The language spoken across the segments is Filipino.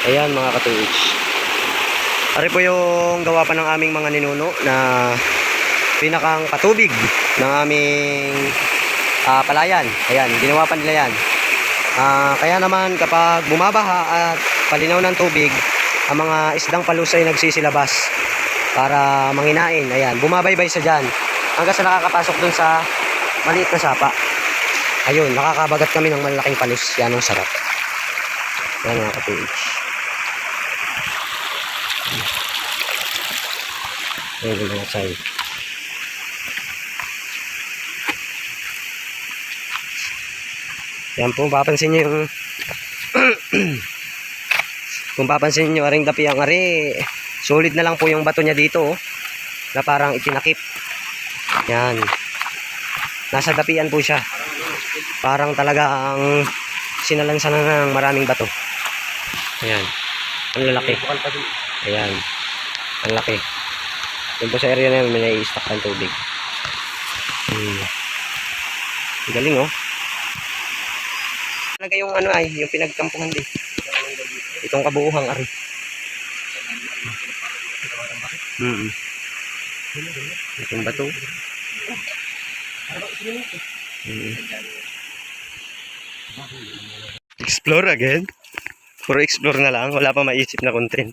Ayan mga ka-2H. Ari po yung gawa pa ng aming mga ninuno na pinakang patubig ng aming palayan. Ayan, ginawa pa nila yan. Kaya naman kapag bumabaha at palinaw ng tubig, ang mga isdang palus ay nagsisilabas para manginain. Ayan, bumabaybay sa dyan hanggang sa nakakapasok dun sa maliit na sapa. Ayun, nakakabagat kami ng malaking palus. Yan ang sarap. Yan mga ka-2H. Ayan mga say. Yan po, papansin nyo yung kung papansin nyo, aring dapi ang ari, solid na lang po yung bato niya dito, na parang itinakip. Yan. Nasa dapian po siya. Parang talaga ang sinalansan na ng maraming bato. Ayan. Ang lalaki. Ayan. Ang laki. Yung po sa area na yun, may nai-stock ng tubig. Galing oh. Talaga yung ano ay, yung pinagkampungan din. Itong kabuuhang ari. Itong bato. Explore again. Puro explore na lang. Wala pa maisip na content.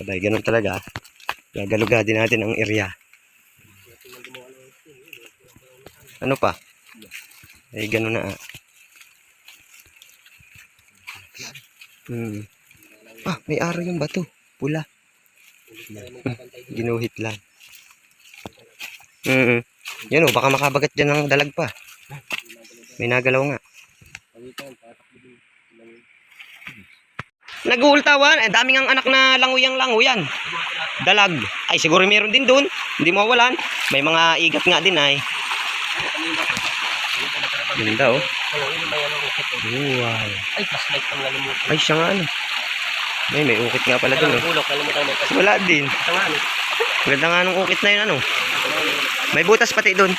Abay, ganun talaga. Gagalugadi natin ang area. Ano pa? Ay, ganun na. May araw yung bato. Pula. Ginuhit lang. Yan o, baka makabagat dyan ng dalag pa. May nagalaw nga. Nag-uultawan. Daming ang anak na languyang-languyan. Dalag. Ay, siguro meron din dun. Hindi mawalan. May mga igat nga din ay. Ganda oh. Wow. Ay, flashlight ang nalimutan. Ay, siya nga ano. May ukit nga pala dun oh. Wala din. Ganda nga nung ukit na yun ano. May butas pati dun.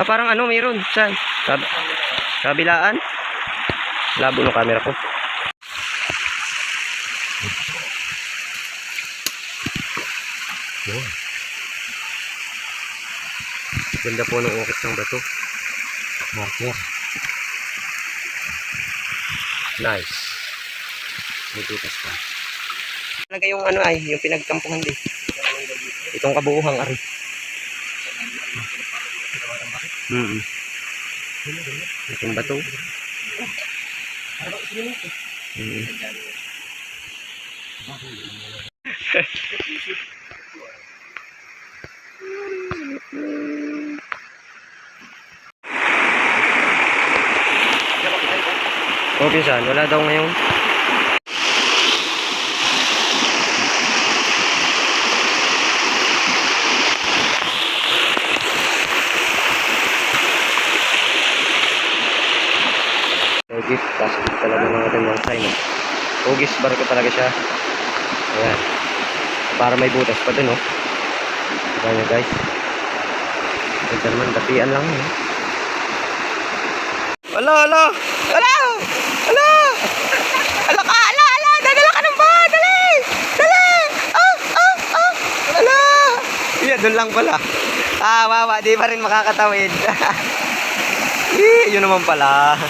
Parang ano mayroon. Saan? Kabilaan. Labo ng camera ko. Wow. Ganda po ng ukit ng bato. Marker. Nice. May tutas pa. Talaga yung ano ay, yung pinagkampungan din. Itong kabuuhang ari. Itong bato. O pinsan, wala daw ngayon. Hugis, pasok talaga ng ating mga sign. Hugis, barko talaga siya. Ayan. Para may butas pa din, oh. Diba nyo, guys? Ito naman, dapian lang, eh. Ala! Dadala ka ng baha! Dali! Ala! Yeah, doon lang pala. Wawa, di pa rin makakatawid. Yun naman pala.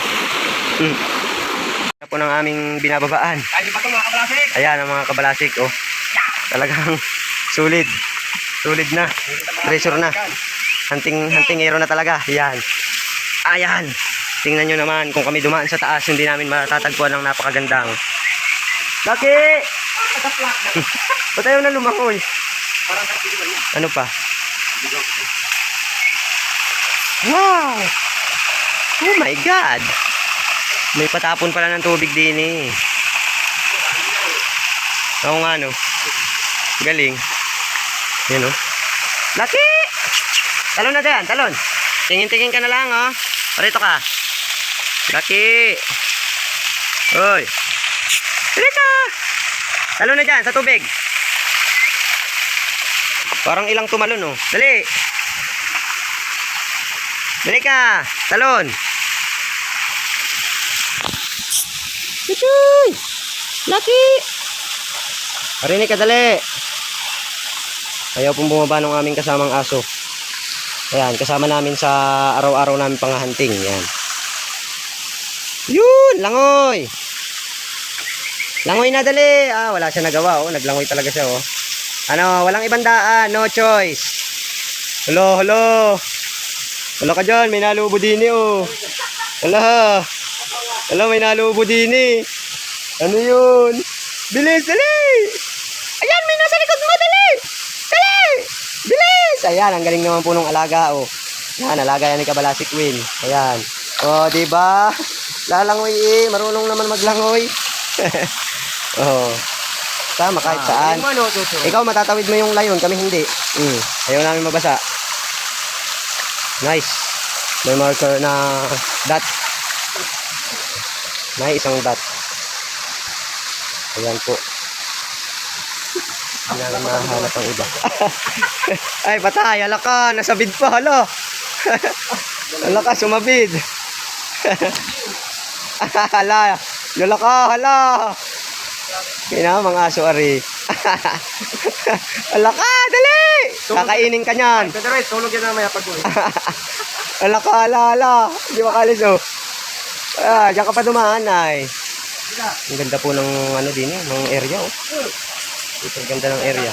Po ng aming binababaan. Ayan ang mga kabalasik, oh. Talagang sulit na. Treasure na. Hunting hero na talaga. Ayan. Tingnan nyo naman kung kami dumaan sa taas, hindi namin matatagpuan ng napakagandang. Laki! Ba't ayaw na lumangoy? Ano pa? Wow! Oh my God! May patapon pala ng tubig din eh. Oo nga no. Galing. Yan o. Laki! Talon na dyan, talon. Tingin-tingin ka na lang oh. Parito ka. Laki! Hoy! Dali ka! Talon na dyan sa tubig. Parang ilang tumalon oh. Dali! Dali ka! Talon! Chuchoy! Lucky! Marinig ka, dali! Ayaw pong bumaba ng aming kasamang aso. Ayan, kasama namin sa araw-araw namin panghahunting. Yan. Yun! Langoy! Langoy na, dali! Ah, wala siya nagawa, oh. Naglangoy talaga siya, oh. Ano, walang ibang daan. No choice. Hello, hello. Hello ka dyan, may nalubo din, oh. Hello. Hello, may nalubo din, eh. Ano yun? Bilis, dali! Ayan, may nasa likod mo, dali! Dali! Bilis! Ayan, ang galing naman po nung alaga, oh. Yan, alaga yan ni Kabalasik Win. Ayan. Oh, diba? Lalangoy, eh. Marunong naman maglangoy. Oh. Tama kahit saan. Ikaw matatawid mo yung layon, kami hindi. Ayaw namin mabasa. Nice. May marker na dot. May isang dot. Ayan po. Hindi namin mahanap ang iba. Ay, patay. Hala ka. Nasabid pa. Hala. Hala ka. Sumabid. Hala. Hala ka. Hala. Kina, mga aso ari. Hala ka. Dali. Kakainin ka niyan. Pero tulog yan na may apag-uwi. Hala ka. Hala. Hindi makalis, oh. Ah, diyan ka pa dumaan, ay. Ang ganda po ng ano din eh, ng area, oh. Ito, ang ganda ng area.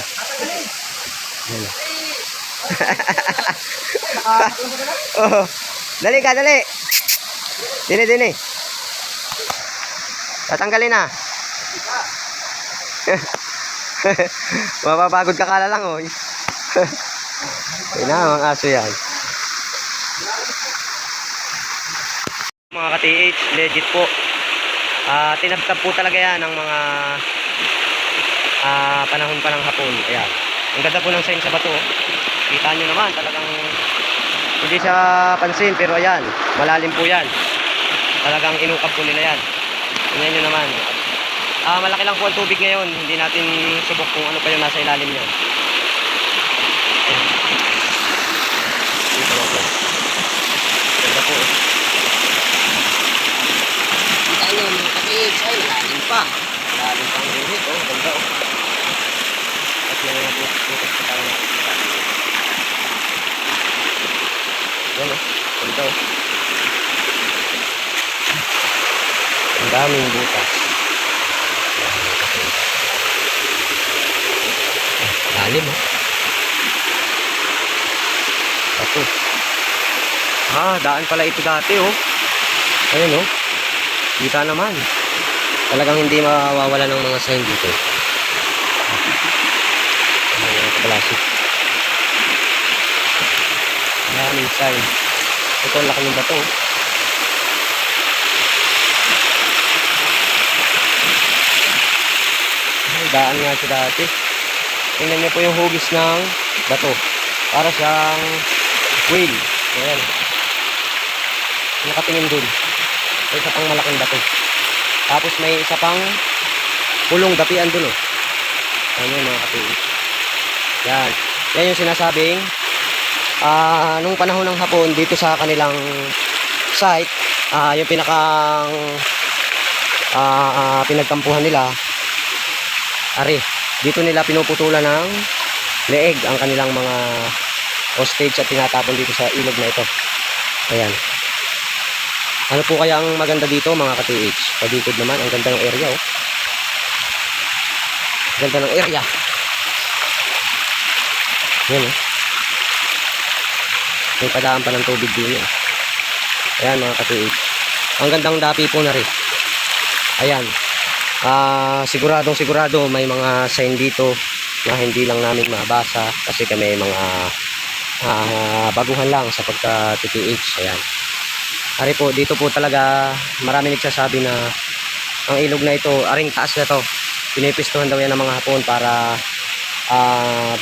Ayan. Oh, dali ka, dali. Dini. Tatanggalin na. Mapapagod ka kala lang, oh. Ayun na, mga aso yan. Mga ka-TH, legit po. Tinabtab po talaga yan ng mga panahon pa ng hapon. Ayan. Ang ganda po ng sign sa bato. Kita nyo naman, talagang hindi siya pansin, pero ayan, malalim po yan. Talagang inukap po nila yan. Tingnan nyo naman. Malaki lang po ang tubig ngayon. Hindi natin subok kung ano pa yung nasa ilalim niya. Ayan. Dito po. Ganda po. Kita nyo mga ka-TH, ay malalim pa. Malalim pa ang limit, oh. Ganda, oh. At yan ang bukas pa tayo nakikita. Yan, oh. Ganda, oh. Ang daming butas. Lalim, oh. Ito. Daan pala ito dati, oh. Ayun, oh. Kita naman. Talagang hindi mawawala ng mga sign dito. Mga Kabalasik. Maraming sign. Ito ang laki ng bato. Daan nga siya dati. Tingnan niyo po yung hugis ng bato. Para siyang whale. Ayan. Nakatingin dun. May isa pang malaking bato. Tapos may isa pang pulong dapian dun, oh. Ayan yun, mga ka-TH. Yan. Yan yung sinasabing nung panahon ng hapon dito sa kanilang site, yung pinakang pinagkampuhan nila, ari, dito nila pinuputulan ng leeg ang kanilang mga hostage at tinatapon dito sa ilog na ito. Ayan. Ano po kaya ang maganda dito, mga ka-TH? Palikod naman, ang ganda ng area, oh. Ganda ng area. Yan, oh. May padaan pa ng tubig din, eh. Ayan, mga ka-TH. Ang gandang dapi po na rin. Ayan. Sigurado may mga sign dito na hindi lang namin mabasa kasi kami mga baguhan lang sa pagka-TH. Ayan. Ari po, dito po talaga marami nagsasabi na ang ilog na ito, aring taas na to, pinipistuhan daw yan ng mga Hapon para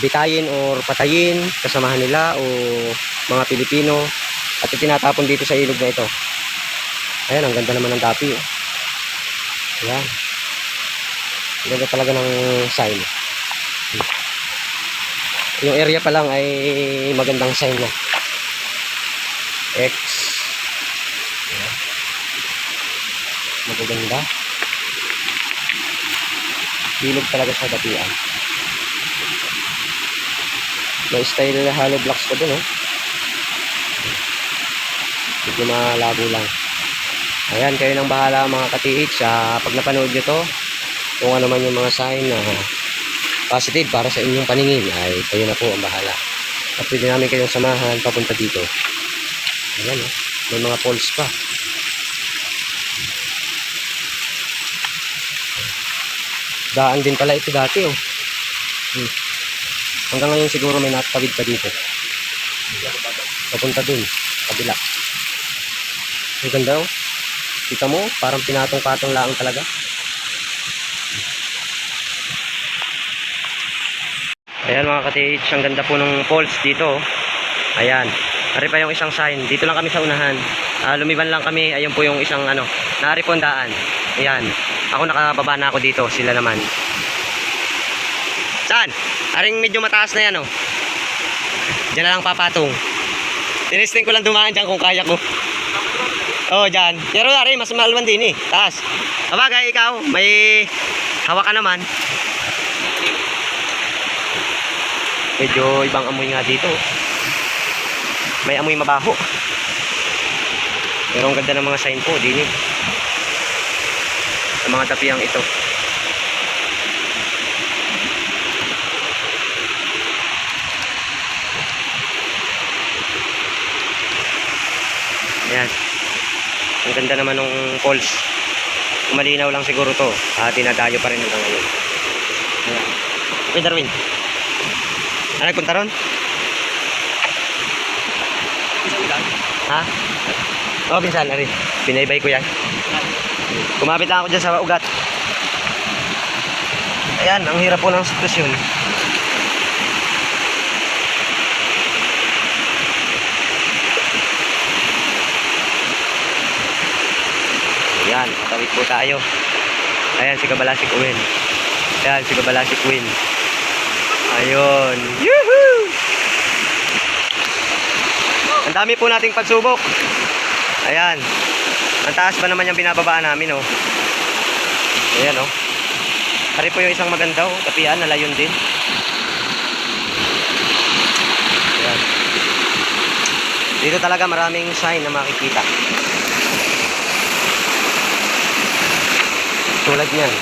bitayin or patayin kasamahan nila o mga Pilipino at itinatapon dito sa ilog na ito. Ayan, ang ganda naman ng dapi. Ayan. Ang ganda talaga ng sign. Yung area pa lang ay magandang sign na. X. Magaganda. Ilog talaga sa dapian. May style na hollow blocks pa dun, oh. Medyo malabo lang. Ayan, kayo nang bahala mga ka-TH. Pag napanood nyo to, kung ano man yung mga sign na positive para sa inyong paningin, ay kayo na po ang bahala. At pwede namin kayong samahan papunta dito. Ayan, oh. May mga falls pa. Daan din pala ito dati, oh. Hanggang ngayon siguro may nakatawid pa dito. Papunta dun, kabila. Ang ganda, oh. Kita mo, parang pinatong-patong lang talaga. Ayan mga ka-TH, ang ganda po ng falls dito, oh. Ayan. Ari pa yung isang sign. Dito lang kami sa unahan. Lumiban lang kami. Ayun po yung isang ano, naari po ang daan. Ayan. Ako nakababa na ako dito. Sila naman. Saan? Aring medyo mataas na yan, oh. Diyan na lang papatong. Tinesting ko lang dumaan dyan kung kaya ko. Oh, dyan. Pero ari, mas malman din eh. Taas. Kabagay, ikaw. May hawak ka naman. Medyo ibang amoy nga dito. May amoy mabaho. Pero ang ganda ng mga sign po din eh. Sa mga tapiang ito. Ayan. Ang ganda naman ng falls. Malinaw lang siguro to. Dinadayo pa rin hanggang ngayon. Ayan. Okay, Darwin. Nagpunta ron? Ha? Oo, pinsan, ari. Binaybay ko yan. Kumapit lang ako dyan sa ugat. Ayan, ang hirap po ng sitwasyon. Ayan, tawid po tayo. Ayan, si Kabalasik Win. Ayan, si Kabalasik Win. Ayun. Yuhuu! Ang dami po nating pagsubok. Ayan. Ang taas pa naman yung binababaan namin, oh. Ayan, oh. Hari po yung isang maganda, oh. Tapian, nalayon din. Ayan. Dito talaga maraming sign na makikita. Tulad niyan.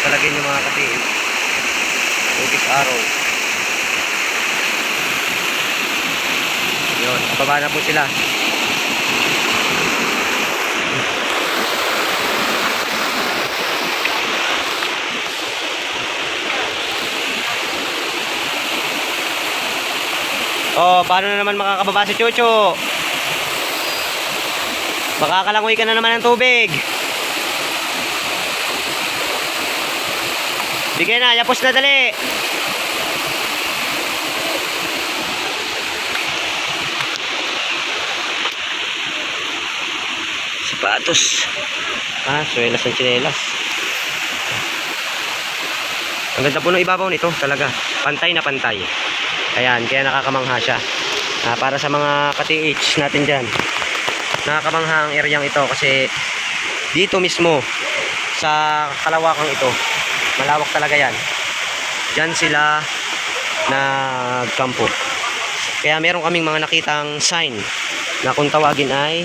Talagyan yung mga ka-TH. Ugis araw. Yun, kababa na po sila. Oh, paano na naman makakababa si Chucho? Makakalangoy ka na naman ng tubig. Bigay na, yapos na dali. Sapatos. Suelas ng tsinelas. Ang ganda po ng ibabaw nito talaga. Pantay na pantay. Ayan, kaya nakakamangha siya. Para sa mga ka-TH natin dyan. Nakakamangha ang areang ito kasi dito mismo sa kalawakang ito. Malawak talaga yan. Diyan sila nagkampo. Kaya meron kaming mga nakitang sign na kung tawagin ay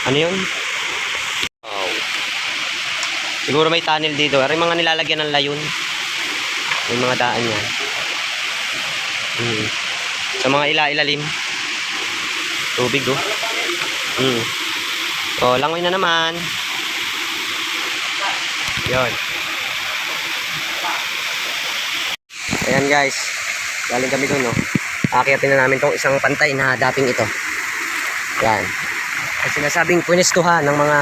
ano yun? Oh. Siguro may tunnel dito. Ay mga nilalagyan ng layon. May mga daan yan. Sa mga ilalim. Tubig, oh. Oh, langoy na naman. Yun. Ayan guys. Galing kami dun, no. Akyatin na namin tong isang pantay na dating ito. Yan. Ang sinasabing pwestuhan ng mga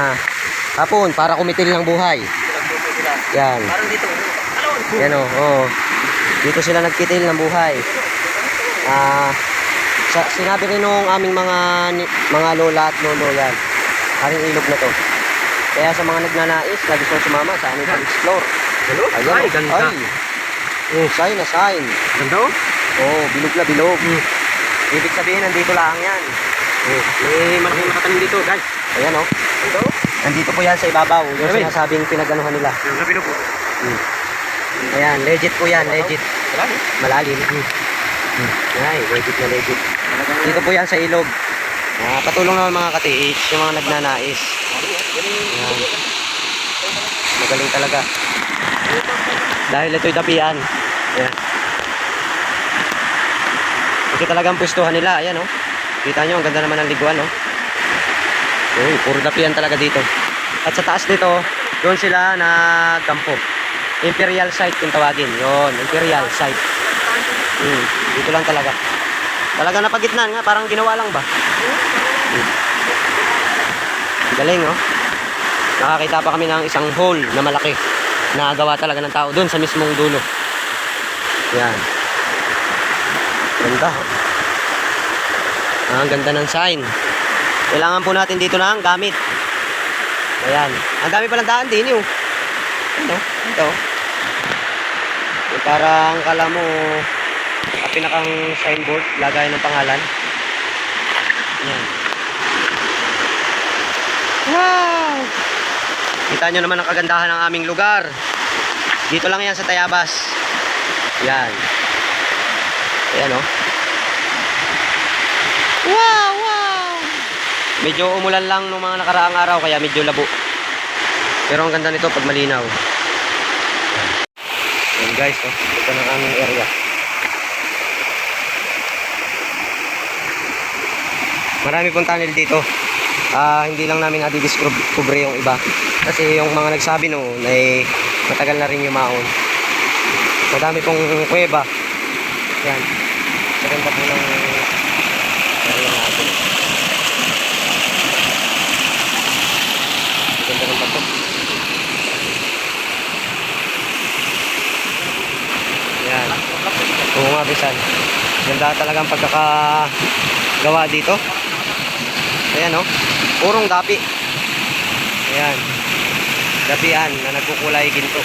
hapon para kumitil ng buhay. Yan. Parang dito. Yan, oh. Dito sila nagkitil ng buhay. Sinabi rin nung aming mga lola at lolo yan. Haring ilog na to. Kaya sa mga nagnanais na gusto sumama sa aming pag-explore. Ayan, ay, ganda. Ay, Sign na sign. Ganda oh. Oh, bilog na bilog. Ibig sabihin, nandito lang yan. May malaking nakatanim dito, guys. Ayan oh. Ito. Nandito po yan sa ibabaw. Yung Ayan. sinasabing pinaganuhan nila. Napilo po. Ayan, legit po yan, legit. Malalim. Malalim. Ay, legit na legit. Dito po yan sa ilog. Patulong naman mga ka-TH, yung mga nagnanais. Ayan. Magaling talaga. Dahil ito'y dapian. Ayan. Ito talagang pwestuhan nila. Ayan oh. Kita nyo, ang ganda naman ng liguan oh. Uy, puro dapian talaga dito. At sa taas nito, doon sila nagkampo. Imperial site kung tawagin. Yun, Imperial site. Dito lang talaga. Talaga napagitnan nga, parang ginawa lang ba? Galing oh. Nakakita pa kami ng isang hole na malaki. Nagawa talaga ng tao doon sa mismong dulo. Yan. Ganda. Ang ganda ng sign. Kailangan po natin dito ng gamit. Ayan. Ang dami palang daan din yun. Ano? Ito. Parang kala mo pinakang signboard, lagay ng pangalan. Ayan. Wow! Kita nyo naman ang kagandahan ng aming lugar. Dito lang yan sa Tayabas. Yan. Ayan o. Wow! Wow! Medyo umulan lang nung mga nakaraang araw kaya medyo labo. Pero ang ganda nito pag malinaw. Ayan guys, oh. Ito ng aming area. Marami pong tunnel dito. Hindi lang namin nadidiscover yung iba. Kasi yung mga nagsabi noon ay matagal na rin yumaon. Madami pong kuweba. Yan. Maganda po ng area natin. Maganda ng bato. Yan. Oo nga, bisan. Ganda talagang pagkakagawa dito. Ayan o. Purong dapi. Ayan. Dapian na nagkukulay ginto.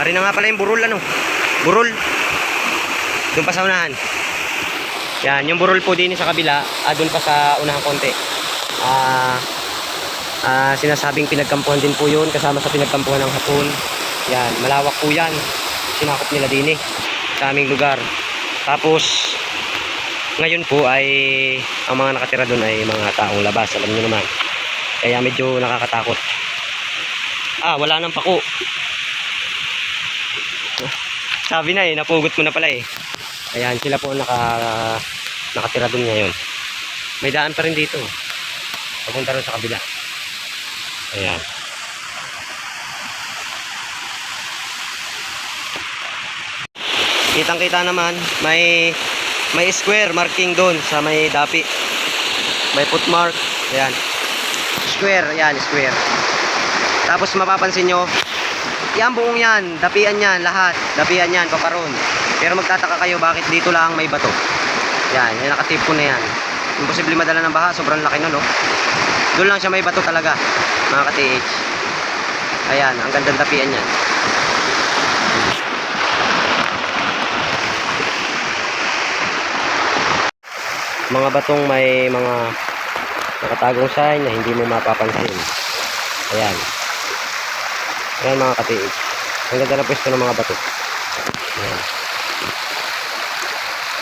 Ari na nga pala yung burol ano. Burol. Doon pa sa unahan. Yan. Yung burol po din sa kabila. Doon pa sa unahan konti. Sinasabing pinagkampuhan din po yun. Kasama sa pinagkampuhan ng Hapon. Yan. Malawak po yan. Sinakop nila din sa aming lugar. Tapos ngayon po ay ang mga nakatira doon ay mga taong labas, alam niyo naman. Kaya medyo nakakatakot. Wala nang pako. Sabi na napugot mo na pala Ayan, sila po nakatira doon ngayon. May daan pa rin dito. Papunta rin sa kabila. Ayan. Kitang-kita naman, may square marking doon sa may dapi. May footmark. Ayan. Square, ayan, square. Tapos mapapansin nyo, yan buong yan, dapian yan, lahat. Dapian yan, paparon. Pero magtataka kayo bakit dito lang may bato. Yan, yung nakatip ko na yan. Imposible madala ng baha, sobrang laki nun, no? Doon lang siya may bato talaga, mga ka-TH. Ayan, ang gandang dapian yan. Mga batong may mga nakatagong sign na hindi mo mapapansin. Ayan. Ayan mga ka-TH. Ang ganda na pwesto ng mga bato. Ayan.